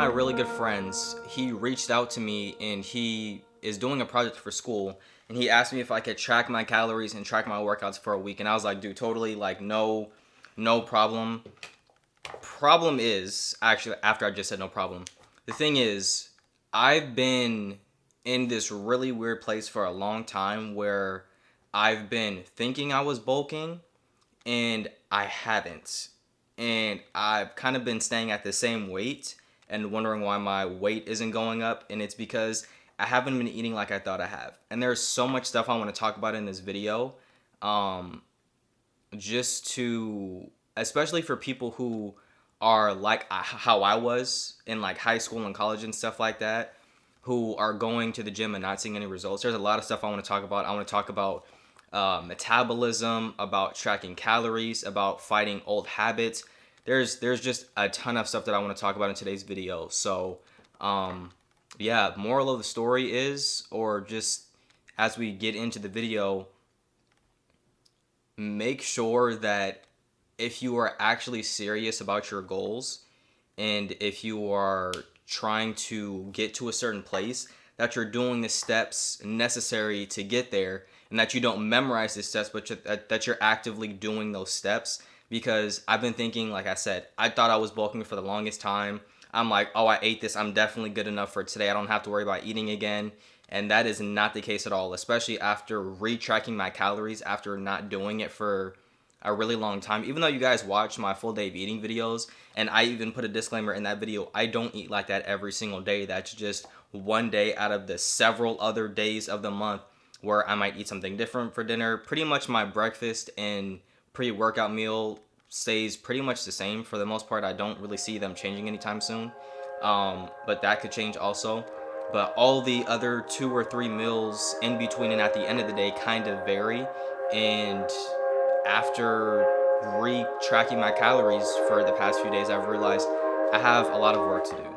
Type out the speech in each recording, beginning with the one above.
my really good friends, he reached out to me and he is doing a project for school, and he asked me if I could track my calories and track my workouts for a week, and I was like, dude, totally, like, no problem. Problem is, actually, after I just said no problem, the thing is, I've been in this really weird place for a long time where I've been thinking I was bulking and I haven't. And I've kind of been staying at the same weight and wondering why my weight isn't going up. And it's because I haven't been eating like I thought I have. And there's so much stuff I want to talk about in this video. Just to, especially for people who are like how I was in like high school and college and stuff like that, who are going to the gym and not seeing any results. There's a lot of stuff I want to talk about. I want to talk about metabolism, about tracking calories, about fighting old habits. There's just a ton of stuff that I want to talk about in today's video. So yeah, moral of the story is, or just as we get into the video, make sure that if you are actually serious about your goals and if you are trying to get to a certain place, that you're doing the steps necessary to get there, and that you don't memorize the steps, but that you're actively doing those steps. Because I've been thinking, like I said, I thought I was bulking for the longest time. I'm like, oh, I ate this, I'm definitely good enough for today, I don't have to worry about eating again. And that is not the case at all, especially after retracking my calories after not doing it for a really long time. Even though you guys watch my full day of eating videos, and I even put a disclaimer in that video, I don't eat like that every single day. That's just one day out of the several other days of the month where I might eat something different for dinner. Pretty much my breakfast and pre-workout meal stays pretty much the same for the most part. I don't really see them changing anytime soon, but that could change also. But all the other 2 or 3 meals in between and at the end of the day kind of vary. And after re-tracking my calories for the past few days, I've realized I have a lot of work to do.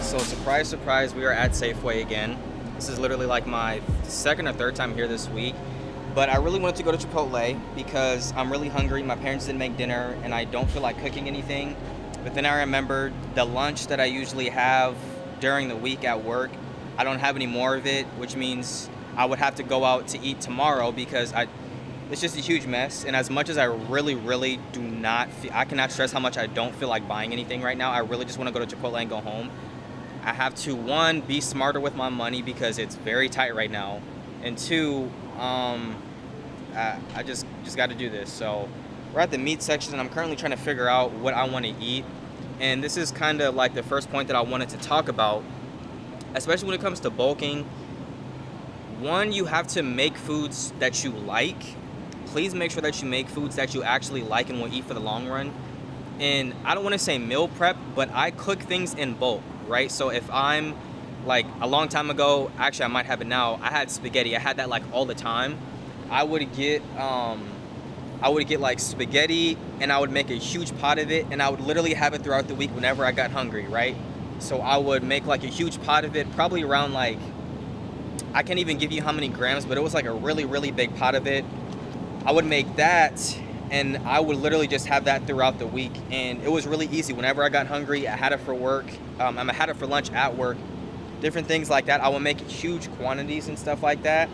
So surprise, surprise, we are at Safeway again. This is literally like my second or third time here this week. But I really wanted to go to Chipotle because I'm really hungry. My parents didn't make dinner and I don't feel like cooking anything. But then I remembered the lunch that I usually have during the week at work. I don't have any more of it, which means I would have to go out to eat tomorrow because it's just a huge mess. And as much as I really do not feel, I cannot stress how much I don't feel like buying anything right now. I really just want to go to Chipotle and go home. I have to, one, be smarter with my money because it's very tight right now, and two, I just got to do this. So we're at the meat section and I'm currently trying to figure out what I want to eat, and this is kind of like the first point that I wanted to talk about, especially when it comes to bulking. One, you have to make foods that you like. Please make sure that you make foods that you actually like and will eat for the long run. And I don't want to say meal prep, but I cook things in bulk. Right? So if I'm like a long time ago, actually I might have it now, I had spaghetti. I had that like all the time. I would get like spaghetti and I would make a huge pot of it and I would literally have it throughout the week whenever I got hungry, right? So I would make like a huge pot of it, probably around like, I can't even give you how many grams, but it was like a really big pot of it. I would make that and I would literally just have that throughout the week, and it was really easy. Whenever I got hungry, I had it for work. I had it for lunch at work, different things like that. I would make huge quantities and stuff like that.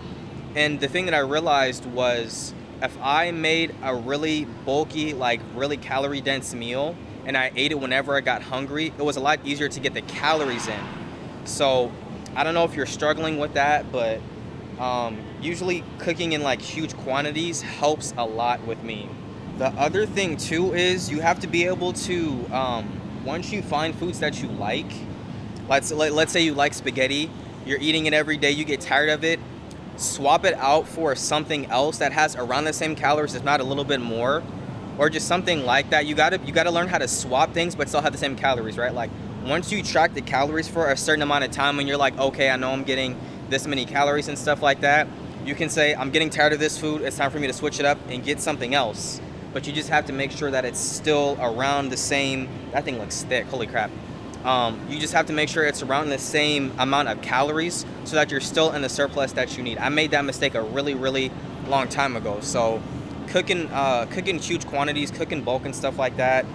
And the thing that I realized was if I made a really bulky, like really calorie dense meal and I ate it whenever I got hungry, it was a lot easier to get the calories in. So I don't know if you're struggling with that, but usually cooking in like huge quantities helps a lot with me. The other thing too is you have to be able to, once you find foods that you like, let's say you like spaghetti, you're eating it every day, you get tired of it, swap it out for something else that has around the same calories, if not a little bit more, or just something like that. You gotta learn how to swap things but still have the same calories, right? Like once you track the calories for a certain amount of time and you're like, okay, I know I'm getting this many calories and stuff like that, you can say, I'm getting tired of this food, it's time for me to switch it up and get something else. But you just have to make sure that it's still around the same, that thing looks thick, holy crap. You just have to make sure it's around the same amount of calories so that you're still in the surplus that you need. I made that mistake a really, really long time ago. So cooking huge quantities, cooking bulk and stuff like that.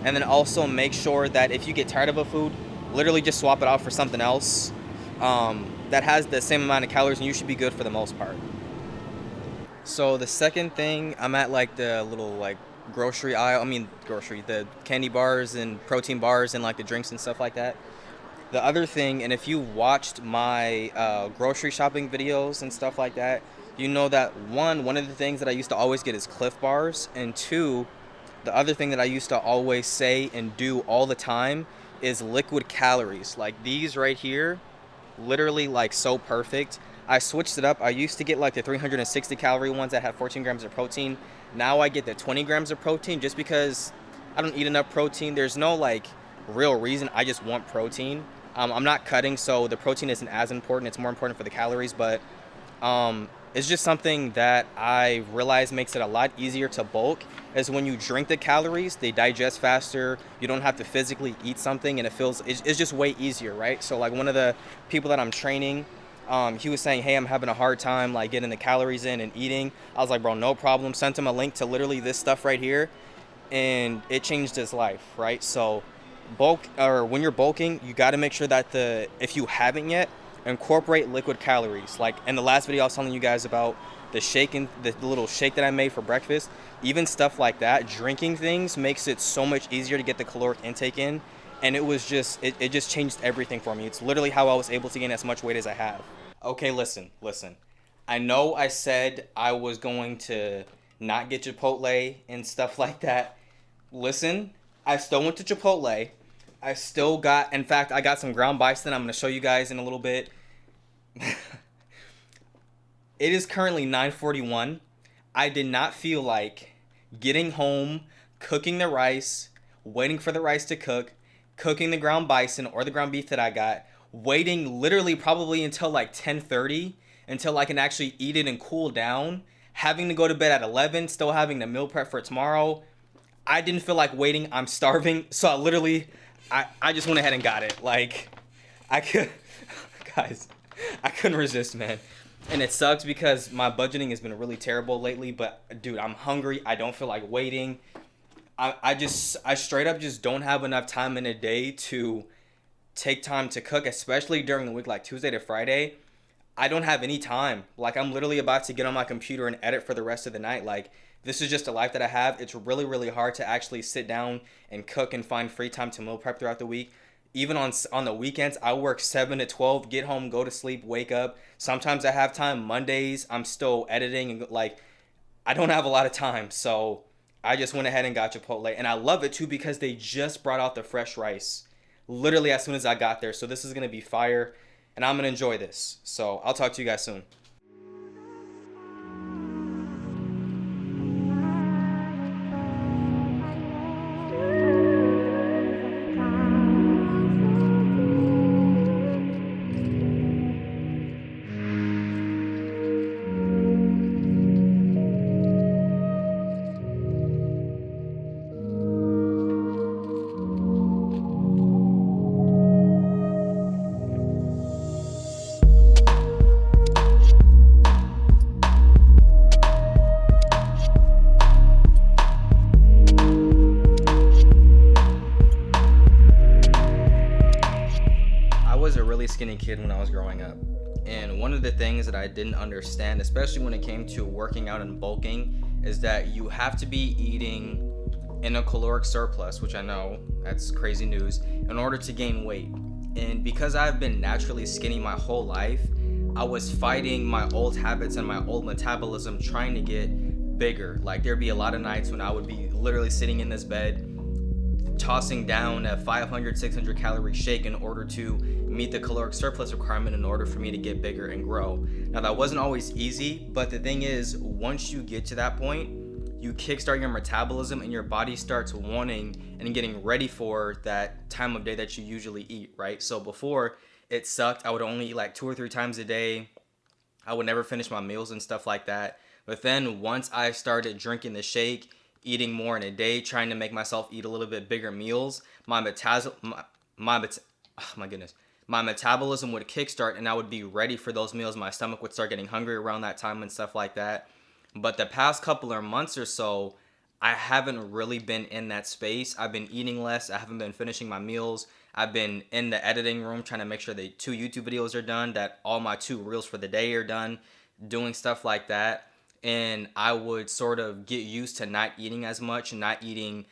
And then also make sure that if you get tired of a food, literally just swap it out for something else that has the same amount of calories, and you should be good for the most part. So the second thing, I'm at like the little like grocery aisle, the candy bars and protein bars and like the drinks and stuff like that. The other thing, and if you watched my grocery shopping videos and stuff like that, you know that one of the things that I used to always get is Cliff Bars, and two, the other thing that I used to always say and do all the time is liquid calories. Like these right here, literally like so perfect. I switched it up. I used to get like the 360 calorie ones that had 14 grams of protein. Now I get the 20 grams of protein just because I don't eat enough protein. There's no like real reason. I just want protein. I'm not cutting, so the protein isn't as important. It's more important for the calories, but it's just something that I realize makes it a lot easier to bulk. Is when you drink the calories, they digest faster. You don't have to physically eat something, and it's just way easier, right? So like one of the people that I'm training, he was saying, hey, I'm having a hard time like getting the calories in and eating. I was like, bro, no problem. Sent him a link to literally this stuff right here, and it changed his life, right? So when you're bulking, you got to make sure that if you haven't yet, incorporate liquid calories. Like in the last video I was telling you guys about the little shake that I made for breakfast, even stuff like that, drinking things makes it so much easier to get the caloric intake in. And it just changed everything for me. It's literally how I was able to gain as much weight as I have. Okay, listen. I know I said I was going to not get Chipotle and stuff like that. Listen, I still went to Chipotle. In fact, I got some ground bison I'm going to show you guys in a little bit. It is currently 9:41. I did not feel like getting home, cooking the rice, waiting for the rice to cook, cooking the ground bison or the ground beef that I got, waiting literally probably until like 10:30 until I can actually eat it and cool down, having to go to bed at 11, still having to meal prep for tomorrow. I didn't feel like waiting. I'm starving. So I just went ahead and got it. Like I couldn't resist, man. And it sucks because my budgeting has been really terrible lately, but dude, I'm hungry. I don't feel like waiting. I straight up just don't have enough time in a day to take time to cook, especially during the week, like Tuesday to Friday. I don't have any time. Like I'm literally about to get on my computer and edit for the rest of the night. Like this is just a life that I have. It's really, really hard to actually sit down and cook and find free time to meal prep throughout the week. Even on the weekends, I work 7 to 12, get home, go to sleep, wake up. Sometimes I have time. Mondays, I'm still editing and like I don't have a lot of time. So I just went ahead and got Chipotle, and I love it too because they just brought out the fresh rice literally as soon as I got there. So this is going to be fire, and I'm going to enjoy this. So I'll talk to you guys soon. Skinny kid when I was growing up, and one of the things that I didn't understand, especially when it came to working out and bulking, is that you have to be eating in a caloric surplus, which I know that's crazy news, in order to gain weight. And because I've been naturally skinny my whole life, I was fighting my old habits and my old metabolism trying to get bigger. Like there'd be a lot of nights when I would be literally sitting in this bed tossing down a 500 600 calorie shake in order to meet the caloric surplus requirement in order for me to get bigger and grow. Now that wasn't always easy, but the thing is, once you get to that point, you kickstart your metabolism and your body starts wanting and getting ready for that time of day that you usually eat, right? So before, it sucked. I would only eat like 2 or 3 times a day. I would never finish my meals and stuff like that. But then once I started drinking the shake, eating more in a day, trying to make myself eat a little bit bigger meals, my metabolism would kickstart and I would be ready for those meals. My stomach would start getting hungry around that time and stuff like that. But the past couple of months or so, I haven't really been in that space. I've been eating less. I haven't been finishing my meals. I've been in the editing room trying to make sure the 2 YouTube videos are done, that all my 2 reels for the day are done, doing stuff like that. And I would sort of get used to not eating as much, not eating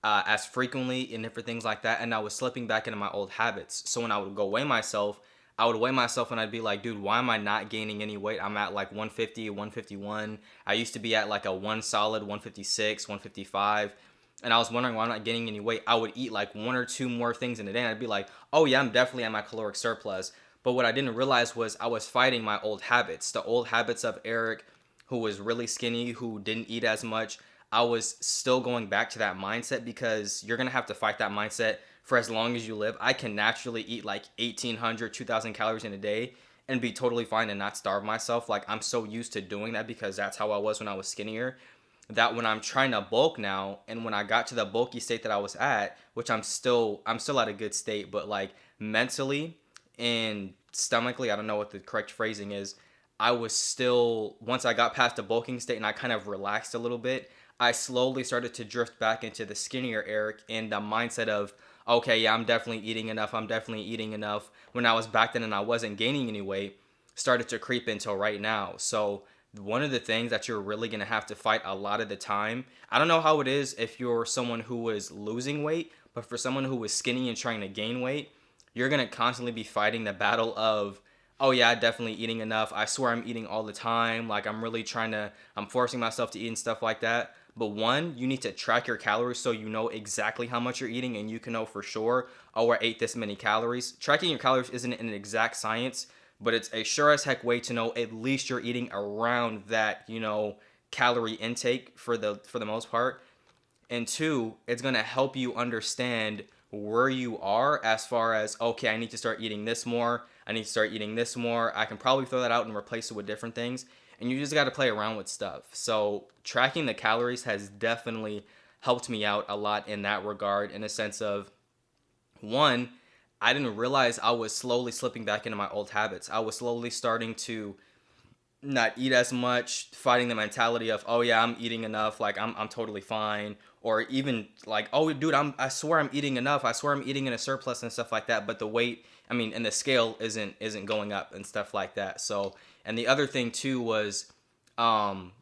as frequently and different things like that. And I was slipping back into my old habits. So when I would go weigh myself, I would weigh myself and I'd be like, dude, why am I not gaining any weight? I'm at like 150, 151. I used to be at like a 1 solid 156, 155. And I was wondering why I'm not gaining any weight. I would eat like 1 or 2 more things in a day. And I'd be like, oh yeah, I'm definitely at my caloric surplus. But what I didn't realize was I was fighting my old habits. The old habits of Eric, who was really skinny, who didn't eat as much. I was still going back to that mindset because you're going to have to fight that mindset for as long as you live. I can naturally eat like 1,800, 2,000 calories in a day and be totally fine and not starve myself. Like I'm so used to doing that because that's how I was when I was skinnier, that when I'm trying to bulk now, and when I got to the bulky state that I was at, which I'm still at a good state, but like mentally and stomachally, I don't know what the correct phrasing is, I was still, once I got past the bulking state and I kind of relaxed a little bit, I slowly started to drift back into the skinnier Eric and the mindset of, okay, yeah, I'm definitely eating enough. When I was back then and I wasn't gaining any weight, started to creep until right now. So one of the things that you're really going to have to fight a lot of the time, I don't know how it is if you're someone who is losing weight, but for someone who is skinny and trying to gain weight, you're going to constantly be fighting the battle of, oh yeah, definitely eating enough. I swear I'm eating all the time. Like I'm forcing myself to eat and stuff like that. But one, you need to track your calories so you know exactly how much you're eating and you can know for sure, oh, I ate this many calories. Tracking your calories isn't an exact science, but it's a sure as heck way to know at least you're eating around that, calorie intake for the most part. And 2, it's going to help you understand where you are as far as, okay, I need to start eating this more. I need to start eating this more. I can probably throw that out and replace it with different things. And you just got to play around with stuff. So tracking the calories has definitely helped me out a lot in that regard, in a sense of, one, I didn't realize I was slowly slipping back into my old habits. I was slowly starting to not eat as much, fighting the mentality of, oh yeah, I'm eating enough, like I'm totally fine, or even like, oh dude, I swear I'm eating enough, I swear I'm eating in a surplus and stuff like that, but the weight, and the scale isn't going up and stuff like that. So, and the other thing too was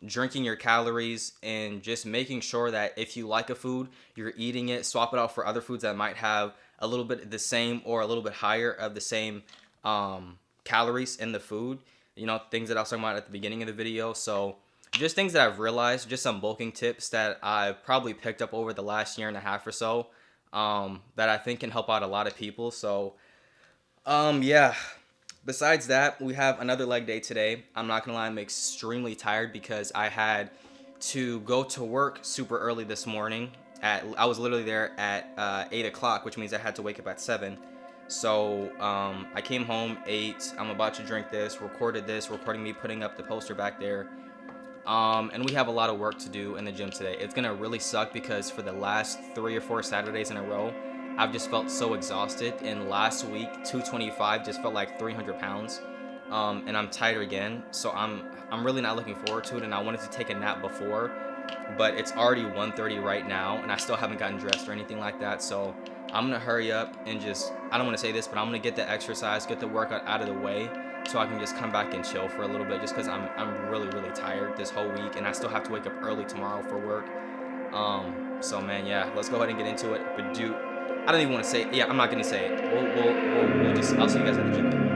drinking your calories and just making sure that if you like a food, you're eating it, swap it out for other foods that might have a little bit the same or a little bit higher of the same calories in the food. Things that I was talking about at the beginning of the video. So just things that I've realized, just some bulking tips that I've probably picked up over the last year and a half or so, that I think can help out a lot of people. So, yeah. Besides that, we have another leg day today. I'm not gonna lie, I'm extremely tired because I had to go to work super early this morning. I was literally there at 8 o'clock, which means I had to wake up at 7. So I came home, ate, I'm about to drink this, recording me putting up the poster back there. And we have a lot of work to do in the gym today. It's gonna really suck because for the last 3 or 4 Saturdays in a row, I've just felt so exhausted. And last week, 225 just felt like 300 pounds. And I'm tired again. So I'm really not looking forward to it. And I wanted to take a nap before, but it's already 1:30 right now and I still haven't gotten dressed or anything like that. So I'm gonna hurry up and I don't want to say this, but I'm gonna get the exercise, get the workout out of the way so I can just come back and chill for a little bit, just because I'm really really tired this whole week, and I still have to wake up early tomorrow for work. So man, yeah, let's go ahead and get into it. But dude, I don't even want to say it. Yeah, I'm not gonna say it. We'll just, I'll see you guys at the gym.